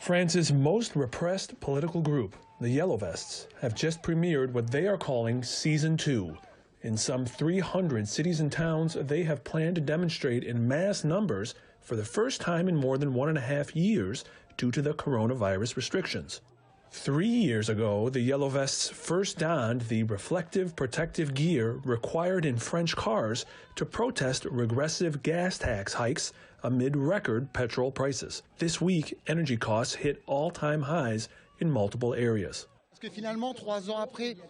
France's most repressed political group, the Yellow Vests, have just premiered what they are calling Season 2. In some 300 cities and towns, they have planned to demonstrate in mass numbers for the first time in more than 1.5 years due to the coronavirus restrictions. 3 years ago, the Yellow Vests first donned the reflective protective gear required in French cars to protest regressive gas tax hikes amid record petrol prices. This week, energy costs hit all-time highs in multiple areas.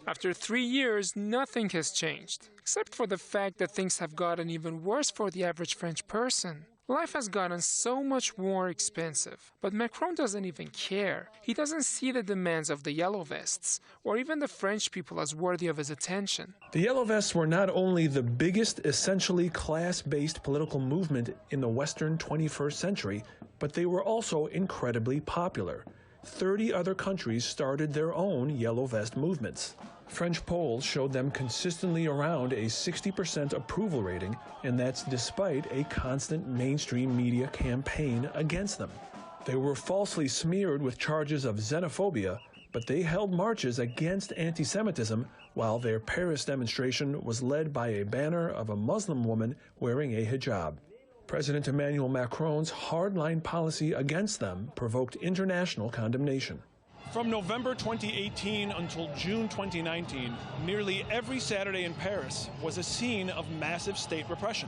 After 3 years, nothing has changed, except for the fact that things have gotten even worse for the average French person. Life has gotten so much more expensive, but Macron doesn't even care. He doesn't see the demands of the Yellow Vests, or even the French people as worthy of his attention. The Yellow Vests were not only the biggest essentially class-based political movement in the Western 21st century, but they were also incredibly popular. 30 other countries started their own Yellow Vest movements. French polls showed them consistently around a 60% approval rating, and that's despite a constant mainstream media campaign against them. They were falsely smeared with charges of xenophobia, but they held marches against anti-Semitism while their Paris demonstration was led by a banner of a Muslim woman wearing a hijab. President Emmanuel Macron's hardline policy against them provoked international condemnation. From November 2018 until June 2019, nearly every Saturday in Paris was a scene of massive state repression.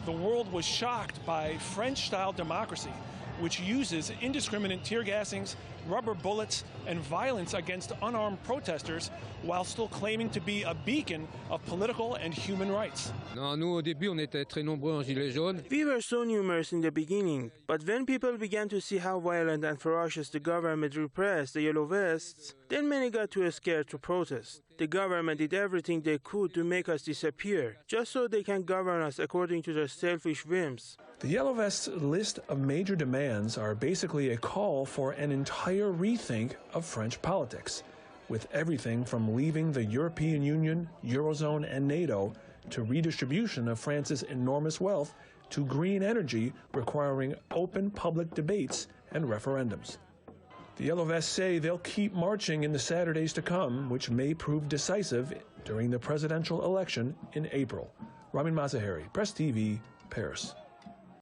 The world was shocked by French-style democracy, which uses indiscriminate tear gassings, rubber bullets, and violence against unarmed protesters while still claiming to be a beacon of political and human rights. We were so numerous in the beginning, but when people began to see how violent and ferocious the government repressed the Yellow Vests, then many got too scared to protest. The government did everything they could to make us disappear, just so they can govern us according to their selfish whims. The Yellow Vests' list of major demands are basically a call for an entire rethink of French politics, with everything from leaving the European Union, Eurozone, and NATO to redistribution of France's enormous wealth to green energy requiring open public debates and referendums. The Yellow Vests say they'll keep marching in the Saturdays to come, which may prove decisive during the presidential election in April. Ramin Mazaheri, Press TV, Paris.